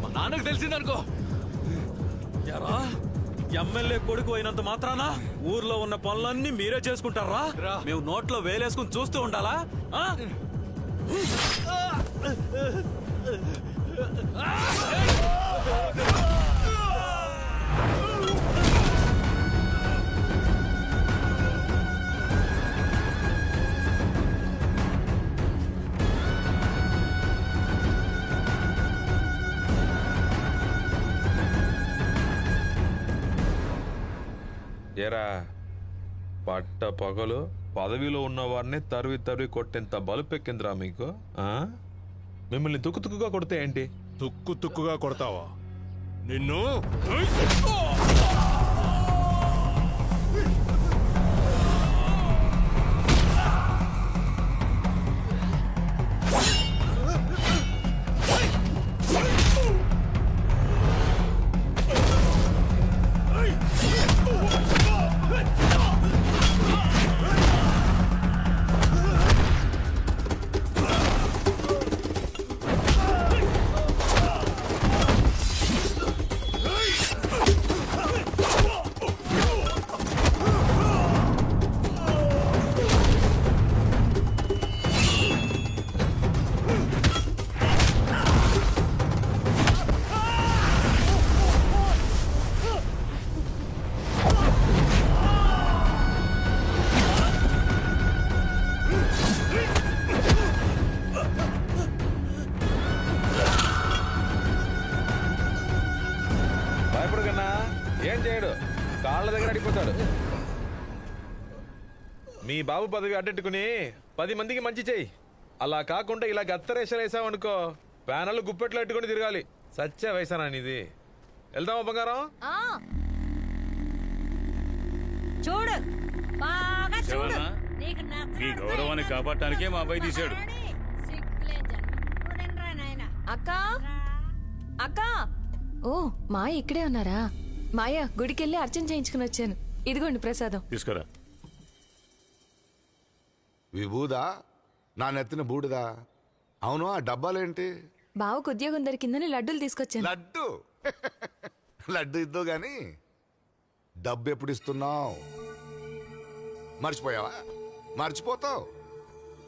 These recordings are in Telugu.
మా నాన్నకు తెలిసిందనుకో. ఎరా ఎమ్మెల్యే కొడుకు అయినంత మాత్రాన ఊర్లో ఉన్న పనులన్నీ మీరే చేసుకుంటారా? మేము నోట్లో వేలేసుకుని చూస్తూ ఉండాలా? ఏరా పట్ట పగలు పదవిలో ఉన్న వారిని తరివి తరివి కొట్టేంత బలుపెక్కిందిరా మీకు? మిమ్మల్ని తుక్కుగా కొడితే ఏంటి? తుక్కుగా కొడతావా నిన్ను? ఏం చేయడు, కాళ్ళ దగ్గర అడిగిపోతాడు. మీ బాబు పదవి అడ్డెట్టుకుని 10 మందికి మంచి చెయ్యి. అలా కాకుండా ఇలా గత్తరేషలు వేసామనుకో, ప్యానల్ గుప్పెట్లు పెట్టుకుని తిరగాలి. సత్య వయసానా నీది? వెళ్దామా బంగారం? చూడు బాగా చూడు. మీ గౌరవాన్ని కాపాడటానికే మా అబ్బాయి తీశాడు. అక్క అక్క, ఓ మాయ ఇక్కడే ఉన్నారా? మాయ గుడికెళ్ళి అర్చన చేయించుకుని వచ్చాను. ఇదిగోండి ప్రసాదం. తీసుకురా. విభూదా నా నెత్తిన బూడిదా? అవును, ఆ డబ్బాలేంటి? బావకు ఉద్యోగం దొరికిందని లడ్డూలు తీసుకొచ్చాను. లడ్డు లడ్డు ఇద్దో గాని డబ్బు ఎప్పుడు ఇస్తున్నావు? మర్చిపోయావా? మర్చిపోతావు.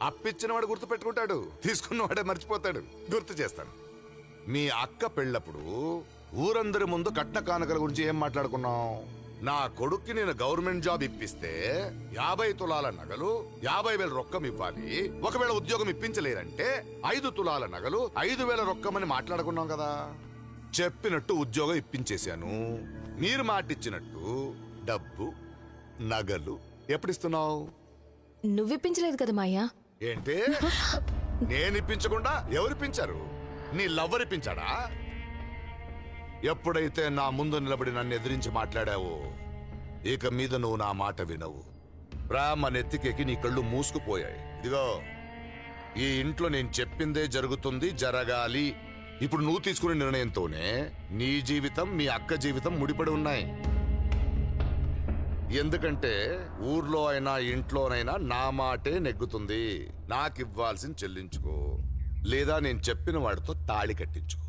అప్పిచ్చిన వాడు గుర్తు పెట్టుకుంటాడు, తీసుకున్నవాడే మర్చిపోతాడు. గుర్తు చేస్తాను. మీ అక్క పెళ్ళప్పుడు ఊరందరి ముందు కట్న కానుకల గురించి ఏం మాట్లాడుకున్నాం? నా కొడుక్కి నేను గవర్నమెంట్ జాబ్ ఇప్పిస్తే 50 తులాల నగలు 50,000 రొక్కం ఇవ్వాలి. ఒకవేళ ఉద్యోగం ఇప్పించలేరంటే 5 తులాల నగలు 5,000 రొక్కమని మాట్లాడుకున్నాం కదా. చెప్పినట్టు ఉద్యోగం ఇప్పించేశాను. మీరు మాటిచ్చినట్టు డబ్బు నగలు ఎప్పుడిస్తున్నావు? నువ్విప్పించలేదు కదా మాయా. ఏంటి? నేను ఇప్పించకుండా ఎవరిప్పించారు? నీ లవ్వర్ ఇప్పించాడా? ఎప్పుడైతే నా ముందు నిలబడి నన్ను ఎదిరించి మాట్లాడావో, ఇక మీద నువ్వు నా మాట వినవు. ప్రేమ నెత్తికెక్కి నీ కళ్ళు మూసుకుపోయాయి. ఇదిగో, ఈ ఇంట్లో నేను చెప్పిందే జరుగుతుంది, జరగాలి. ఇప్పుడు నువ్వు తీసుకునే నిర్ణయంతోనే నీ జీవితం మీ అక్క జీవితం ముడిపడి ఉన్నాయి. ఎందుకంటే ఊర్లో అయినా ఇంట్లోనైనా నా మాటే నెగ్గుతుంది. నాకివ్వాల్సింది చెల్లించుకో, లేదా నేను చెప్పిన వాడితో తాళి కట్టించుకో.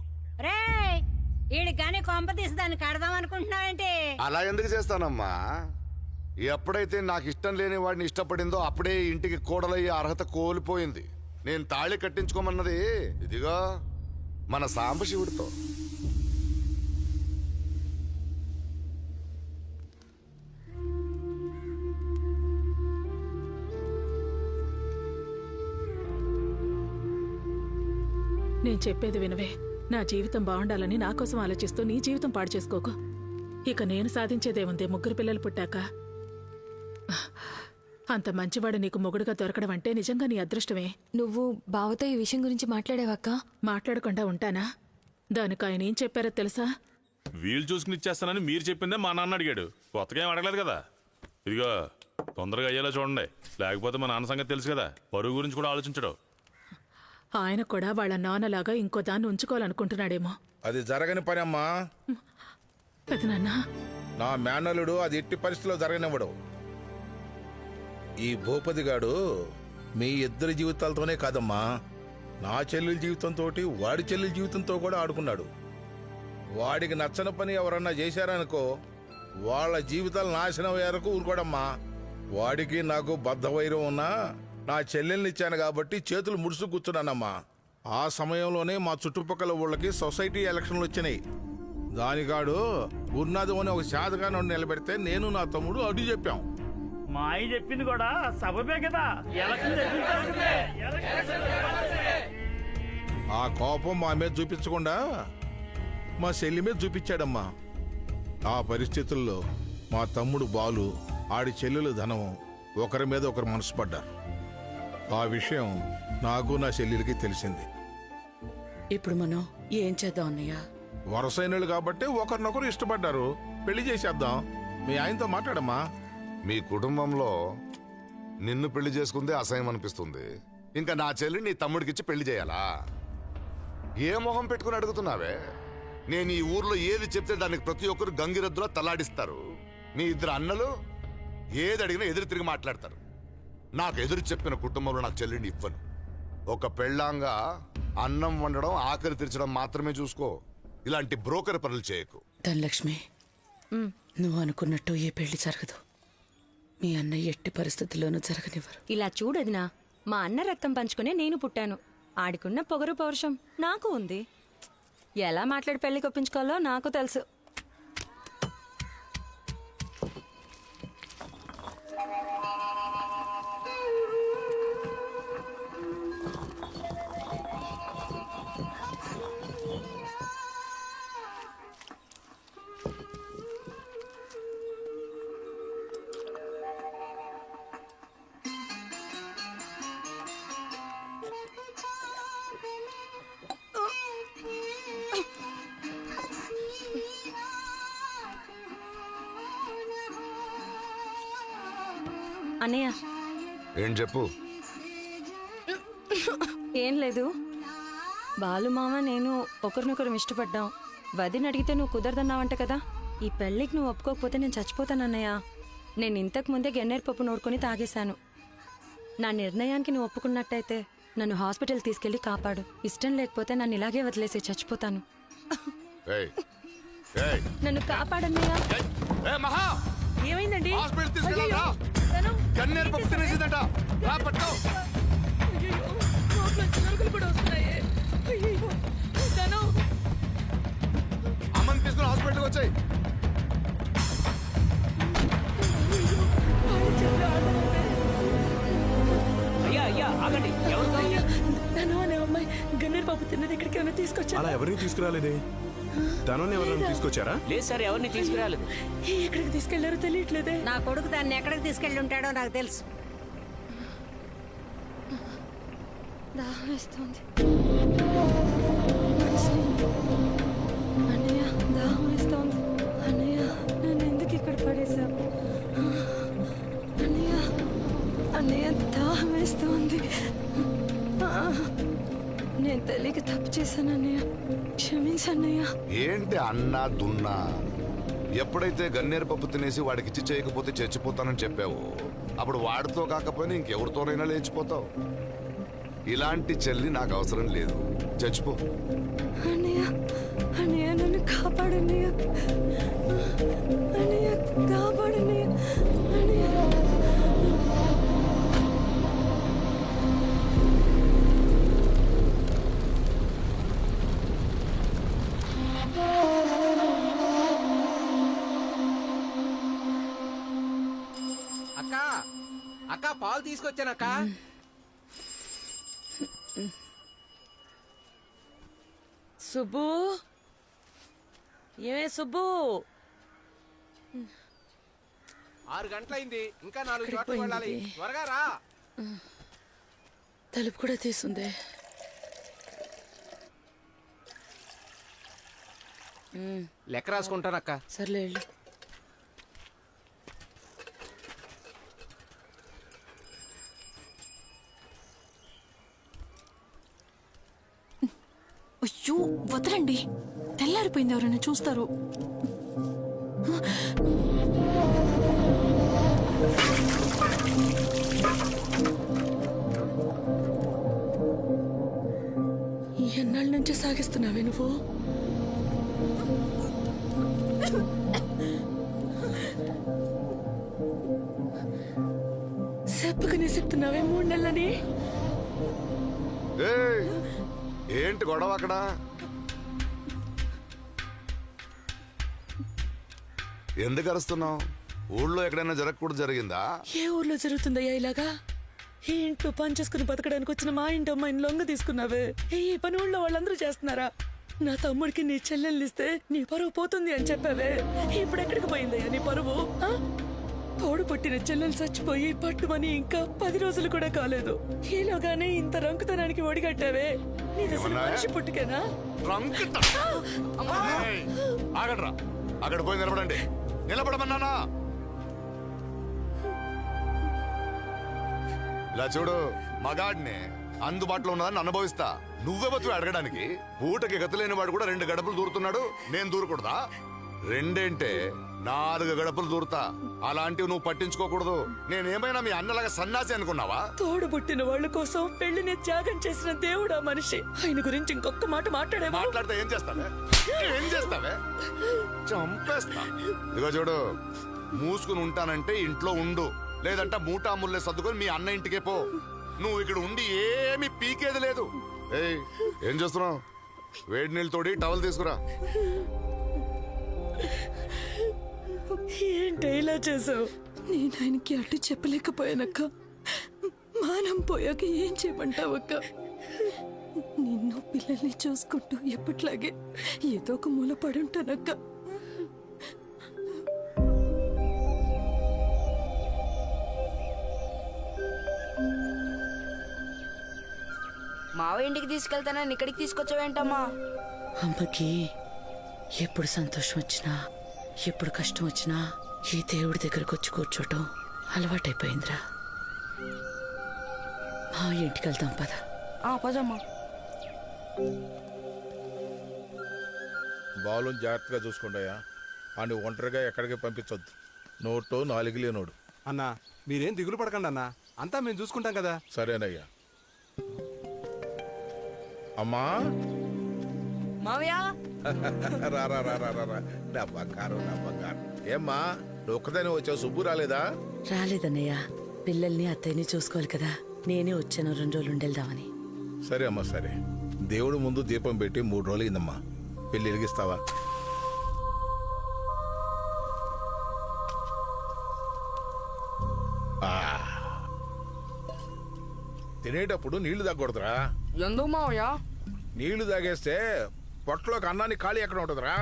ఈడిగానే కొంప తీసి దాన్ని కడదాం అనుకుంటున్నావేంటి? అలా ఎందుకు చేస్తానమ్మా? ఎప్పుడైతే నాకు ఇష్టం లేని వాడిని ఇష్టపడిందో అప్పుడే ఇంటికి కోడలయ్యే అర్హత కోల్పోయింది. నేను తాళి కట్టించుకోమన్నది ఇదిగో మన సాంబశివుడితో. నేను చెప్పేది వినవే. నా జీవితం బాగుండాలని నా కోసం ఆలోచిస్తూ నీ జీవితం పాడు చేసుకోకు. ఇక నేను సాధించేదేముంది? 3 పిల్లలు పుట్టాక. అంత మంచివాడు నీకు మొగుడుగా దొరకడం అంటే నిజంగా నీ అదృష్టమే. నువ్వు బావతో ఈ విషయం గురించి మాట్లాడావక్క? మాట్లాడకుండా ఉంటానా? దానికి ఆయన ఏం చెప్పారో తెలుసా? వీలు చూసుకుని ఇచ్చేస్తానని మీరు చెప్పిందే మా నాన్న అడిగాడు. కొత్తగా ఏం అడగలేదు కదా. ఇదిగో తొందరగా అయ్యేలా చూడండి, లేకపోతే మా నాన్న సంగతి తెలుసు కదా, పరువు గురించి కూడా ఆలోచించడు. ఆయన కూడా వాళ్ళ నాన్నలాగా ఇంకో దాన్ని ఉంచుకోవాలనుకుంటున్నాడేమో. అది జరగని పని అమ్మా. పెదనాన్న, నా మేనల్లుడు అది ఎట్టి పరిస్థితిలో జరగనివ్వడు. ఈ భూపతిగాడు మీ ఇద్దరి జీవితాలతోనే కాదమ్మా, నా చెల్లెల జీవితంతో వాడి చెల్లెల జీవితంతో కూడా ఆడుకున్నాడు. వాడికి నచ్చని పని ఎవరన్నా చేశారనుకో వాళ్ళ జీవితాలు నాశనం అయ్యారకు ఊరుకోడమ్మా. వాడికి నాకు బద్ధవైరం ఉన్నా నా చెల్లెల్ని ఇచ్చాను కాబట్టి చేతులు ముడుసు కూర్చున్నానమ్మా. ఆ సమయంలోనే మా చుట్టుపక్కల ఊళ్ళకి సొసైటీ ఎలక్షన్లు వచ్చినాయి. దానికాడు గురునాథం అని ఒక శాతగాను నిలబెడితే నేను నా తమ్ముడు అడ్డు చెప్పాం. మా అయ్య చెప్పింది కూడా సబబే కదా. ఆ కోపం మా మీద చూపించకుండా మా చెల్లి మీద చూపించాడమ్మా. ఆ పరిస్థితుల్లో మా తమ్ముడు బాలు ఆడి చెల్లెలు ధనం ఒకరి మీద ఒకరు మనసు పడ్డారు. ఆ విషయం నాకు నా చెల్లెలికి తెలిసింది. ఇప్పుడు మనం ఏం చేద్దాం అన్నయ్య? వరసైనళ్ళు కాబట్టి ఒకరినొకరు ఇష్టపడ్డారు. పెళ్లి చేసేద్దాం. మీ ఆయనతో మాట్లాడమ్మా. మీ కుటుంబంలో నిన్ను పెళ్లి చేసుకుందే అసహ్యం అనిపిస్తుంది. ఇంకా నా చెల్లి నీ తమ్ముడికిచ్చి పెళ్లి చేయాలా? ఏ మొహం పెట్టుకుని అడుగుతున్నావే? నేను ఈ ఊర్లో ఏది చెప్తే దానికి ప్రతి ఒక్కరు గంగిరెద్దులా తలాడిస్తారు. మీ ఇద్దరు అన్నలు ఏది అడిగినా ఎదురు తిరిగి మాట్లాడతారు. నాకు ఎదురు చెప్పిన కుటుంబంలో నాకు చెల్లిని ఇవ్వను. ఒక పెళ్ళాంగా అన్నం వండడం ఆఖరి తీర్చడం మాత్రమే చూసుకో. ఇలాంటి బ్రోకర్ పనులు చేయకు. ధనలక్ష్మి, నువ్వు అనుకున్నట్టు ఏ పెళ్లి జరగదు. మీ అన్నయ్య ఎట్టి పరిస్థితుల్లోనూ జరగనివ్వరు. ఇలా చూడదినా, మా అన్న రక్తం పంచుకునే నేను పుట్టాను. ఆడికున్న పొగరు పౌరుషం నాకు ఉంది. ఎలా మాట్లాడి పెళ్లి కొప్పించుకోవాలో నాకు తెలుసు. అన్నయ్య, ఏం చెప్పు. ఏం లేదు. బాలు మామ నేను ఒకరినొకరు ఇష్టపడ్డాం. వదిన అడిగితే నువ్వు కుదరదన్నావంట కదా. ఈ పెళ్ళికి నువ్వు ఒప్పుకోకపోతే నేను చచ్చిపోతానన్నయ్య. నేను ఇంతకు ముందే గన్నేరు పప్పు నోరుకొని తాగేశాను. నా నిర్ణయానికి నువ్వు ఒప్పుకున్నట్టయితే నన్ను హాస్పిటల్ తీసుకెళ్లి కాపాడు. ఇష్టం లేకపోతే నన్ను ఇలాగే వదిలేసి చచ్చిపోతాను. నన్ను కాపాడన్నయ్య. ఏమైందండి? అమ్మని తీసుకుని హాస్పిటల్కి వచ్చాయి. ధనం అనే అమ్మాయి గన్నేరు పాపు తిన్నది ఇక్కడికి ఏమైనా తీసుకొచ్చా? అలా ఎవరిని తీసుకురాలేదే. ధనాన్ని ఎవరైనా తీసుకొచ్చారా? లేదు సార్, ఎవరిని తీసుకురాలేదు. ఎక్కడికి తీసుకెళ్లారో తెలియట్లేదే. నా కొడుకు దాన్ని ఎక్కడికి తీసుకెళ్ళి ఉంటాడో నాకు తెలుసు. దాహం వేస్తుంది. అన్నయ్య, దాహం వేస్తోంది. అన్నయ్య, నన్ను ఎందుకు ఇక్కడ పడేశావు? అన్నయ్య, అన్నయ్య, దాహం వేస్తోంది. నేను తెలియక తప్పు చేశాను అన్నయ్య, క్షమించన్నయ్య. ఏంటి అన్నా దున్నా? ఎప్పుడైతే గన్నేరు పప్పు తినేసి వాడికి ఇచ్చి చేయకపోతే చచ్చిపోతానని చెప్పావు, అప్పుడు వాడితో కాకపోయినా ఇంకెవరితోనైనా లేచిపోతావు. ఇలాంటి చెల్లి నాకు అవసరం లేదు. చచ్చిపో. అన్నయ్య, అన్నయ్య, నన్ను కాపాడన్నయ్య. అన్నయ్య, కాపాడన్నయ్య. అన్నయ్య. అక్క, అక్క, పాలు తీసుకొచ్చానక్క. సుబ్బు, ఏమే సుబ్బు? 6 గంటలైంది, ఇంకా 4 చోట్లకి వెళ్ళాలి. త్వరగా రా. తలుపు కూడా తీసుందే. లెక్క రాసుకుంటానక్క. సర్లే వెళ్ళు. అయ్యో, వదలండి. తెల్లారిపోయింది, ఎవరైనా చూస్తారు. నుంచే సాగిస్తున్నావే నువ్వు? చెప్పకనే చెప్తున్నావే 3 నెలలని? ఏయ్, ఏంటి గొడవ అక్కడ? ఎందుకు అరుస్తున్నావు? ఊళ్ళో ఎక్కడైనా జరగకూడదు జరిగిందా? ఏ ఊర్లో జరుగుతుందయ్యా ఇలాగా? ఈ ఇంట్లో పని చేసుకుని బతకడానికి వచ్చిన మా ఇంటి అమ్మాయిని లొంగ తీసుకున్నావే. ఈ పని ఊళ్ళో వాళ్ళందరూ చేస్తున్నారా? నా తమ్ముడికి నీ చెల్లెల్ని ఇస్తే నీ పరువు పోతుంది అని చెప్పావే. ఇప్పుడు ఎక్కడికి పోయిందయ్యా నీ పరువు? తోడు పుట్టిన చెల్లెలు చచ్చిపోయి పట్టుమని ఇంకా 10 రోజులు కూడా కాలేదు. ఈలోగానే ఇంత రంకుతనానికి ఒడిగట్టావే. నీది అసలు మనిషి పుట్టుకేనా? ఆగడ్రా, అక్కడ పోయి నిలబడండి. నిలబడమన్నానా? ఇలా చూడు, మగాడిని అందుబాటులో ఉన్నదాన్ని అనుభవిస్తా. నువ్వెవత్తు అడగడానికి? పూటకి గతలేని వాడు కూడా 2 గడపలు దూరుతున్నాడు, నేను దూరకూడదా? 2 4 గడపలు దూరుతా. అలాంటివి నువ్వు పట్టించుకోకూడదు. నేనేమైనా మీ అన్నలాగా సన్నాసి అనుకున్నావా? తోడు పుట్టిన వాళ్ళ కోసం పెళ్లిని త్యాగం చేసిన దేవుడా మనిషి. ఆయన గురించి ఇంకొక మాట మాట్లాడితే ఏం చేస్తావే? ఏం చేస్తావే? చంపేస్తా. ఇదిగో చూడు, మూసుకుని ఉంటానంటే ఇంట్లో ఉండు, లేదంటే మూటా ముల్లే సర్దుకొని మీ అన్న ఇంటికే పో. నువ్వు ఇక్కడ ఉండి ఏమీ పీకేది లేదు. ఏయ్, ఏం చేస్తున్నావు? వేడి నీళ్ళు తోడి టవల్ తీసుకురా. ఏంటి ఇలా చేసావు? నేను ఆయనకి అడ్డు చెప్పలేకపోయానక్క. మానం పోయాక ఏం చేయమంటావక్క? నిన్ను పిల్లల్ని చూసుకుంటూ ఎప్పట్లాగే ఏదో ఒక మూల పడుంటానక్క. మావ ఇంటికి తీసుకెళ్తానని ఇక్కడికి తీసుకొచ్చావేంటమ్మా? అమ్మకి ఎప్పుడు సంతోషం వచ్చినా ఎప్పుడు కష్టం వచ్చినా ఈ దేవుడి దగ్గరకు వచ్చి కూర్చోటం అలవాటైపోయిందిరా. మా ఇంటికి వెళ్తాం పద. పదమ్మా. బాలుని జాగ్రత్తగా చూసుకుంటాయా. అని ఒంటరిగా ఎక్కడికి పంపించొద్దు. నోటో 4 లేనోడు. అన్నా, మీరేం దిగులు పడకండి అన్నా, అంతా మేము చూసుకుంటాం కదా. సరేనయ్యా. అమ్మా మావయ్య, రా రా రా రా రా. నా బంగారం, నా బంగారం. ఏమ్మా, నువ్వు ఒక్కదాని వచ్చావు, సుబ్బు రాలేదా? రాలేదన్నయ్య, పిల్లల్ని అత్తయ్యని చూసుకోవాలి కదా. నేనే వచ్చాను 2 రోజులు ఉండేద్దామని. సరే అమ్మా, సరే. దేవుడి ముందు దీపం పెట్టి 3 రోజులు అయిందమ్మా. పెళ్లి వెలిగిస్తావా? తినేటప్పుడు నీళ్లు తాగకూడదురా. ఎందుకు మావయ్య? నీళ్లు తాగేస్తే పొట్టలోకి అన్నాన్ని ఖాళీ ఎక్కడ ఉంటుందిరా.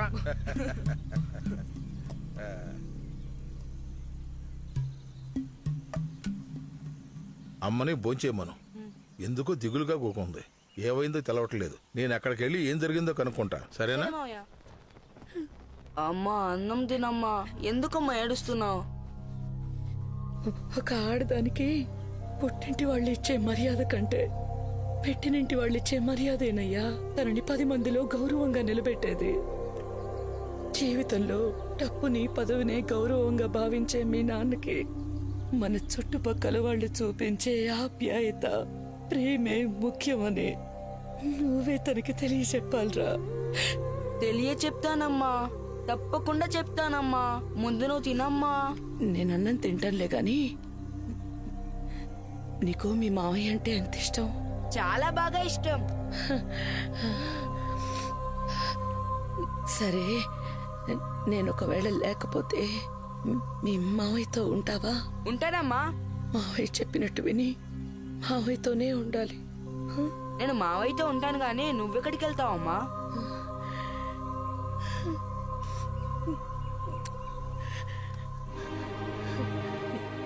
అమ్మని భోంచేయమను. ఎందుకో దిగులుగా కూకుంది. ఏమైందో తెలవట్లేదు. నేను అక్కడికి వెళ్ళి ఏం జరిగిందో కనుక్కుంటా, సరేనా? అమ్మా, అన్నం తినమ్మా. ఎందుకమ్మా ఏడుస్తున్నావు? ఒక ఆడదానికి పుట్టింటి వాళ్ళు ఇచ్చే మర్యాద కంటే పెట్టినింటి వాళ్ళు ఇచ్చే మర్యాదేనయ్యా తనని 10 మందిలో గౌరవంగా నిలబెట్టేది. జీవితంలో డబ్బుని పదవినే గౌరవంగా భావించే మీ నాన్నకి మన చుట్టుపక్కల వాళ్ళు చూపించే ఆప్యాయత, ప్రేమే ముఖ్యమని నువ్వే తనకి తెలియచెప్పాలరా. చెప్తానమ్మా, తప్పకుండా చెప్తానమ్మా. ముందు నువ్వు తినమ్మా. నేనన్నం తింటానులే గాని నీకు మీ మావయ్య అంటే ఎంత ఇష్టం? చాలా బాగా ఇష్టం. సరే, నేను ఒకవేళ లేకపోతే మీ మావయ్యతో ఉంటావా? ఉంటానమ్మా. మావయ్య చెప్పినట్టు విని మావయ్యతోనే ఉండాలి. నేను మావయ్యతో ఉంటాను గానీ నువ్వెక్కడికి వెళ్తావమ్మా?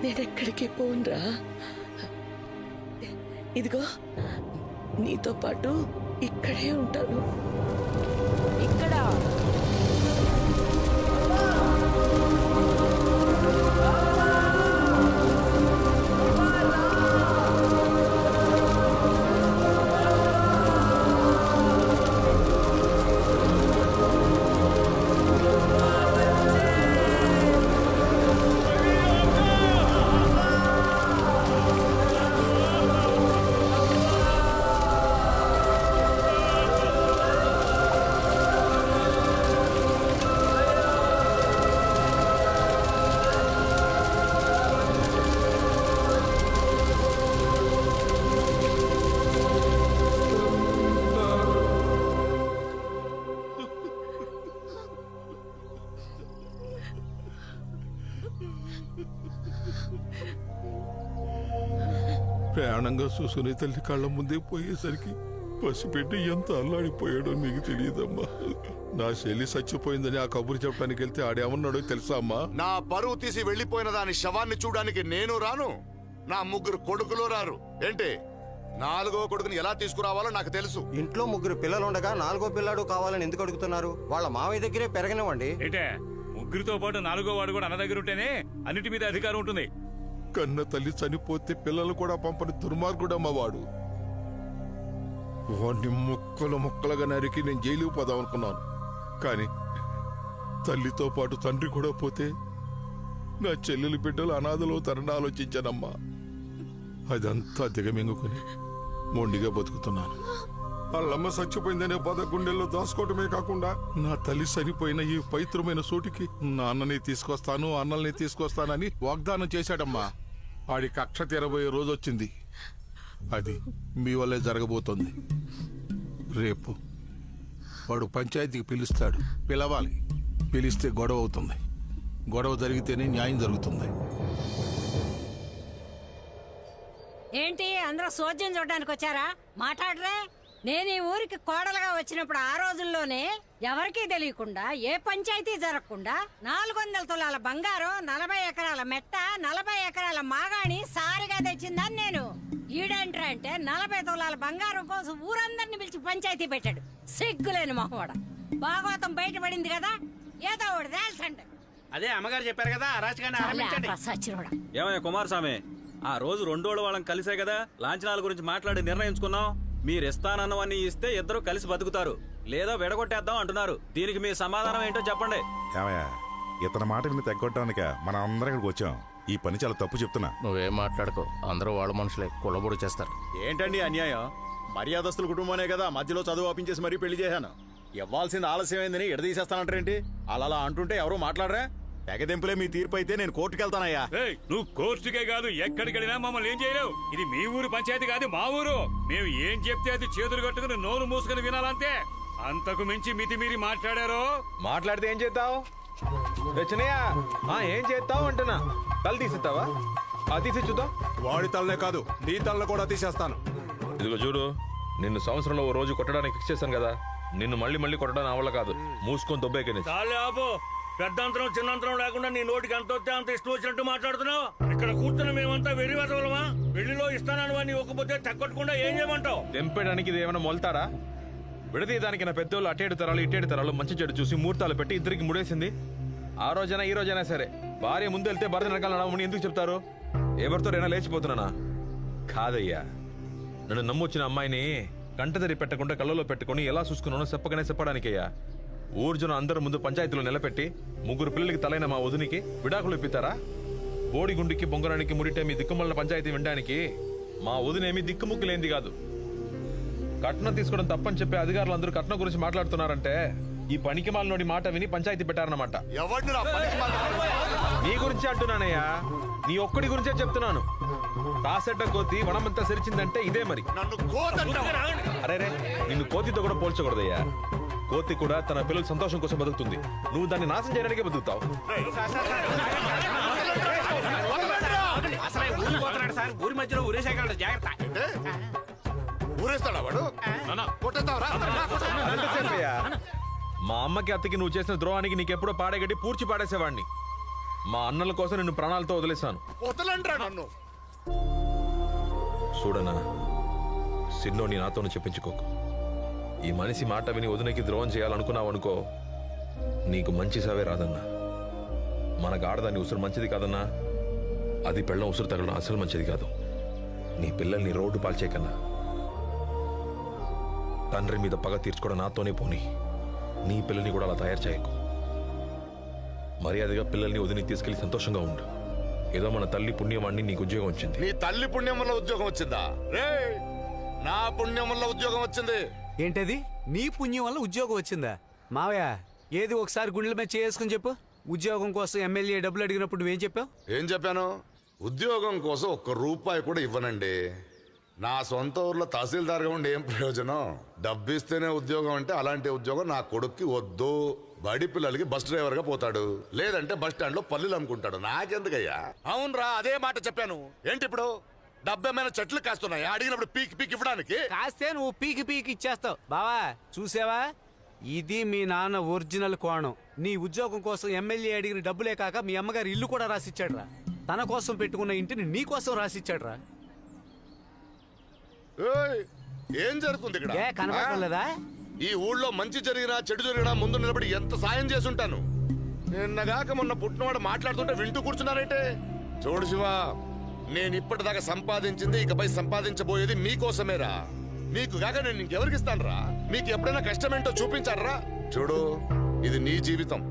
నేనెక్కడికి పోనురా. ఇదిగో నీతో పాటు ఇక్కడే ఉంటాను. ఇక్కడ ప్రాణంగా చూసుకునే తల్లి కళ్ళ ముందే పోయేసరికి పసిపెట్టి ఎంత అల్లాడిపోయాడో మీకు తెలియదమ్మా. నా చెల్లి చచ్చిపోయిందని ఆ కబురు చెప్పడానికి వెళ్తే ఆడేమన్నాడో తెలుసా అమ్మా? నా పరువు తీసి వెళ్లిపోయిన దాని శవాన్ని చూడడానికి నేను రాను, నా 3 కొడుకులు రారు. ఏంటి 4వ కొడుకుని ఎలా తీసుకురావాలో నాకు తెలుసు. ఇంట్లో 3 పిల్లలు ఉండగా 4వ పిల్లాడు కావాలని ఎందుకు అడుగుతున్నారు? వాళ్ళ మావయ్య దగ్గరే పెరగనివ్వండి. ఏంటే ముగ్గురితో పాటు 4వ వాడు కూడా అన్న దగ్గర ఉంటేనే అన్నిటి మీద అధికారం ఉంటుంది. కన్న తల్లి చనిపోతే పిల్లలు కూడా పంపని దుర్మార్గుడమ్మ వాడు. వాడిని ముక్కలుగా నరికి నేను జైలుకు పోదాం అనుకున్నాను. కానీ తల్లితో పాటు తండ్రి కూడా పోతే నా చెల్లెలి బిడ్డలు అనాథలో తరణ ఆలోచించానమ్మా. అదంతా దిగమింగుకుని మొండిగా బతుకుతున్నాను. వాళ్ళమ్మ చచ్చిపోయిందనే బాధ గుండెల్లో దాచుకోవటమే కాకుండా నా తల్లి చనిపోయిన ఈ పవిత్రమైన చోటికి నాన్నని తీసుకొస్తాను, అన్నల్ని తీసుకొస్తానని వాగ్దానం చేశాడమ్మా. వాడి కక్ష తీరబోయే రోజు వచ్చింది. అది మీ వల్లే జరగబోతోంది. రేపు వాడు పంచాయతీకి పిలుస్తాడు. పిలవాలి. పిలిస్తే గొడవ అవుతుంది. గొడవ జరిగితేనే న్యాయం జరుగుతుంది. ఏంటి అందరూ సోద్యం చూడడానికి వచ్చారా? మాట్లాడరే. నేను ఈ ఊరికి కోడలుగా వచ్చినప్పుడు ఆ రోజుల్లోనే ఎవరికీ తెలియకుండా ఏ పంచాయతీ జరగకుండా 400 తులాల బంగారం, 40 ఎకరాల మెట్ట, 40 ఎకరాల మాగాణి సారిగా తెచ్చిందని నేను. ఈడంట్రా అంటే 40 తులాల బంగారం కోసం ఊరందరిని పిలిచి పంచాయతీ పెట్టాడు. సిగ్గులేని మొహవాడ. భాగవతం బయటపడింది కదా, ఏదో ఒకటి తేల్చండి. అదే అమ్మగారు చెప్పారు కదా, సచ్చినోడా. ఏమయ్య కుమారస్వామి, ఆ రోజు 2 వాళ్ళం కలిసే కదా లాంఛనాల గురించి మాట్లాడి నిర్ణయించుకున్నాం. మీరు ఇస్తానన్నవన్నీ ఇస్తే ఇద్దరు కలిసి బతుకుతారు, లేదా విడగొట్టేద్దాం అంటున్నారు. దీనికి మీ సమాధానం ఏంటో చెప్పండి. ఏమయ్యా, ఇతని మాట విని తగ్గొట్టడానిక మనం అందరం ఇక్కడికి వచ్చాం. ఈ పని చాలా తప్పు చెప్తున్నా. నువ్వేం మాట్లాడుకో, అందరూ వాళ్ళ మనుషులే, కులబొడు చేస్తారు. ఏంటండి అన్యాయం? మర్యాదస్తుల కుటుంబమే కదా మధ్యలో చదువు ఆపించేసి మరీ పెళ్లి చేశాను. ఇవ్వాల్సింది ఆలస్యమైందని ఎడదీసేస్తానంటారేంటి? అలా అంటుంటే ఎవరూ మాట్లాడరా? తెగదెంపులే మీ తీర్పు అయితే నేను కోర్టుకెళ్తానయ్యా. నువ్వు కోర్టుకే కాదు ఎక్కడికి వెళ్ళినా మమ్మల్ని ఏం చేయలేవు. ఇది మీ ఊరు పంచాయతీ కాదు, మా ఊరు. మేము ఏం చెప్తే అది చేతులు కట్టుకుని నోరు మూసుకుని వినాలంతే. అంతకు మించి మితిమీరి మాట్లాడారో మాట్లాడితే ఏం చేస్తావు? ఏం చేస్తావు అంటున్నా. తల తీసిస్తావా? తీసి చూద్దాం. వాడి తలనే కాదు, నీ తలను కూడా తీసేస్తాను. ఇదిగో చూడు, నిన్ను సంవత్సరంలో ఓ రోజు కొట్టడానికి ఫిక్స్ చేశాను కదా. నిన్ను మళ్ళీ కొట్టడానికి అవల కాదు. మూసుకొని దొబ్బేకని. పెద్దంతరం చిన్నంతరం లేకుండా నీ నోటికి ఎంత వస్తే అంత ఇష్టం వచ్చినట్టు మాట్లాడుతున్నావు. ఇక్కడ కూర్చుని మేమంతా వెర్రివదలమా? పెళ్లిలో ఇస్తానని వాడిని ఒక్కపోతే తగ్గొట్టకుండా ఏం చేయమంటావు? తెంపేయడానికి ఇది ఏమైనా మొలతాడా? విడదీయడానికి నా పెద్దోళ్ళు అటేడు తరాలు ఇటేడు తరాలు మంచి చెడు చూసి ముహూర్తాలు పెట్టి ఇద్దరికి ముడేసింది. ఆ రోజైనా ఈ రోజైనా సరే భార్య ముందు వెళ్తే భర్త వెనకాల నడవమని ఎందుకు చెప్తారు? ఎవరితోనైనా లేచిపోతున్నానా? కాదయ్యా, నన్ను నమ్మొచ్చిన అమ్మాయిని కంటదరి పెట్టకుండా కళ్ళలో పెట్టుకుని ఎలా చూసుకున్నానో చెప్పడానికయ్యా. ఊర్జున అందరి ముందు పంచాయతీలో నిలబెట్టి 3 పిల్లలకి తలైన మా వదినికి విడాకులు ఇప్పిస్తారా? బోడిగుండికి బొంగరానికి ముడిటే మీ దిక్కుమల్ల పంచాయతీ వినడానికి మా వదినేమి దిక్కుముక్కు లేనిది కాదు. కట్నం తీసుకోవడం తప్పని చెప్పి అధికారులు అందరూ కట్నం గురించి మాట్లాడుతున్నారంటే ఈ పనికి మాలినోడి మాట విని పంచాయతీ పెట్టారన్నమాట. నీ గురించి అంటున్నానయ్యా, నీ ఒక్కడి గురించే చెప్తున్నాను. కాసెట్ట కోతి వనమంతా సెరిచిందంటే ఇదే మరి. అరే నిన్ను కోతితో కూడా పోల్చకూడదయ్యా. కోతి కూడా తన పిల్లల సంతోషం కోసం బతుకుతుంది. నువ్వు దాన్ని నాశనం చేయడానికే బతుకుతావు. ఊరి మధ్యలో ఊరేసాడు, జాగ్రత్త. ఊరేస్తాడా వాడు? మా అమ్మకి అత్తకి నువ్వు చేసిన ద్రోహానికి నీకెప్పుడో పాడేగట్టి పూడ్చి పాడేసేవాడిని. మా అన్నల కోసం నిన్ను ప్రాణాలతో వదిలేశాను. చూడనా, సిన్నోని నాతోను చెప్పించుకోకు. ఈ మనిషి మాట విని వదినకి ద్రోహం చేయాలనుకున్నావు అనుకో, నీకు మంచి సవే రాదన్నా. మనకు ఆడదాన్ని ఉసురు మంచిది కాదన్నా. అది పెళ్ళం ఉసురు తగలడం అసలు మంచిది కాదు. నీ పిల్లల్ని రోడ్డు పాల్చేయకన్నా. తండ్రి మీద పగ తీర్చుకోవడం నాతోనే పోనీ. నీ పిల్లల్ని కూడా అలా తయారు చేయకు. మర్యాదగా పిల్లల్ని వదిలి తీసుకెళ్లి సంతోషంగా ఉండు. ఏదో మన తల్లి పుణ్యమాన్ని నీకు ఉద్యోగం వచ్చింది. నీ తల్లి పుణ్యం వల్ల ఉద్యోగం వచ్చిందా? రే, నా పుణ్యం వల్ల ఉద్యోగం వచ్చింది. ఏంటది? నీ పుణ్యం వల్ల ఉద్యోగం వచ్చిందా? మావయ్య, ఏది ఒకసారి గుండెల మీద చేసుకుని చెప్పు. ఉద్యోగం కోసం ఎమ్మెల్యే డబ్బులు అడిగినప్పుడు నువ్వేం చెప్పావు? ఏం చెప్పాను? ఉద్యోగం కోసం ₹1 కూడా ఇవ్వనండి. నా సొంత ఊర్లో తహసీల్దార్గా ఉండి ఏం ప్రయోజనం? డబ్బిస్తేనే ఉద్యోగం అంటే అలాంటి ఉద్యోగం నా కొడుక్కి వద్దు. బడి పిల్లలకి బస్ డ్రైవర్ గా పోతాడు, లేదంటే బస్ స్టాండ్ లో పల్లీలు అమ్ముకుంటాడు. నాకెందుకయ్యా? అవునరా, అదే మాట చెప్పాను. ఏంటి ఇప్పుడు డబ్బేమైనా చెట్లు కాస్తున్నాయా? అడిగినప్పుడు పీకి పీకి ఇవ్వడానికి. కాస్తే నువ్వు పీకి పీకి ఇచ్చేస్తావు. బావా చూసావా, ఇది మీ నాన్న ఒరిజినల్ కోణం. నీ ఉద్యోగం కోసం ఎమ్మెల్యే అడిగిన డబ్బులే కాక మీ అమ్మగారు ఇల్లు కూడా రాసిచ్చాడురా. తన కోసం పెట్టుకున్న ఇంటిని నీ కోసం రాసిచ్చాడురా. ఏయ్, ఏం జరుగుతుంది ఇక్కడ? కనపడలేదా? ఈ ఊళ్ళో మంచి జరిగినా చెడు జరిగినా ముందు నిలబడి ఎంత సాయం చేసుంటాను. నిన్నగాక మొన్న పుట్టినవాడు మాట్లాడుతుంటే వింటూ కూర్చున్నారంటే. చూడు శివా, నేను ఇప్పటిదాకా సంపాదించింది ఇకపై సంపాదించబోయేది మీకోసమేరా. మీకు కాక నేను ఇంకెవరికి ఇస్తానురా? మీకు ఎప్పుడైనా కష్టమేంటో చూపించారా? చూడు, ఇది నీ జీవితం.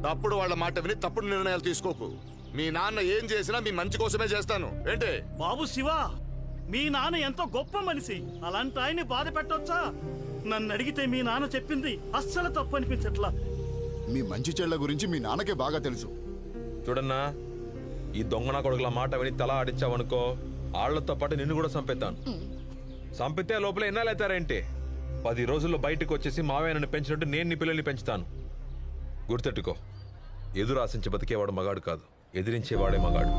తప్పుడు వాళ్ళ మాట విని తప్పుడు నిర్ణయాలు తీసుకోకు. మీ నాన్న ఏం చేసినా మీ మంచి కోసమే చేస్తాను. ఏంటి బాబు శివ, మీ నాన్న ఎంతో గొప్ప మనిషి. అలాంటి ఆయన్ని బాధ పెట్టొచ్చా? నన్ను అడిగితే మీ నాన్న చెప్పింది అస్సలు తప్పు అనిపించట్లా. మీ మంచి చెడ్ల గురించి మీ నాన్నకే బాగా తెలుసు. చూడన్నా, ఈ దొంగన కొడుకుల మాట విని తల ఆడించావనుకో, ఆళ్లతో పాటు నిన్ను కూడా చంపేస్తాను. చంపితే లోపల ఎన్నాళ్ళైతారేంటి? 10 రోజుల్లో బయటకు వచ్చేసి మావయ్య నన్ను పెంచినట్టు నేను నీ పిల్లల్ని పెంచుతాను. గుర్తెట్టుకో, ఎదురు ఆశించి బతికేవాడు మగాడు కాదు, ఎదిరించేవాడే మగాడు.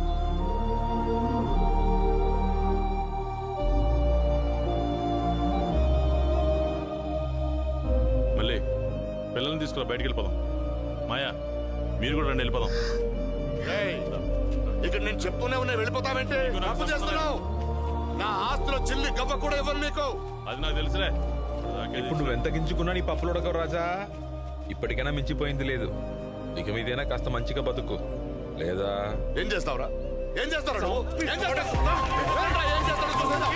మళ్ళీ పిల్లల్ని తీసుకురా, బయటికి వెళ్ళిపోదాం. మాయా, మీరు కూడా రండి, వెళ్ళిపోదాం. ఇక్కడ నేను చెప్తూనే ఉన్నా, వెళ్ళిపోతావేంటి? తప్పు చేస్తున్నావు. నా ఆస్తిలో చిల్లి గవ్వ కూడా ఇవ్వను నీకు. అది నాకు తెలుసులే. ఇప్పుడు నువ్వు ఎంత గించుకున్నా నీ పప్పులు ఉడకవు రాజా. ఇప్పటికైనా మించిపోయింది లేదు. ఇక మీదైనా కాస్త మంచిగా బతుకు, లేదా ఏం చేస్తావురా? ఏం చేస్తావు నువ్వు? ఏం చేస్తావు? ఏం చేస్తావు చూసేద్దాం.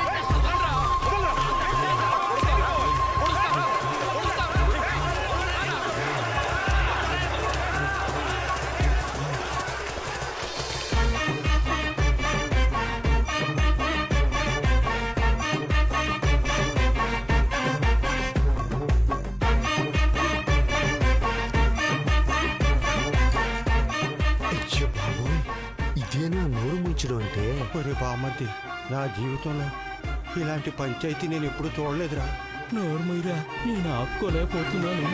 ఇదేనా నోరు ముంచడం అంటే? ఒరే బామ్మర్ది, నా జీవితంలో ఇలాంటి పంచాయతీ నేను ఎప్పుడు చూడలేదురా. నోరు మీరా, నేను ఆపుకోలేకపోతున్నాను.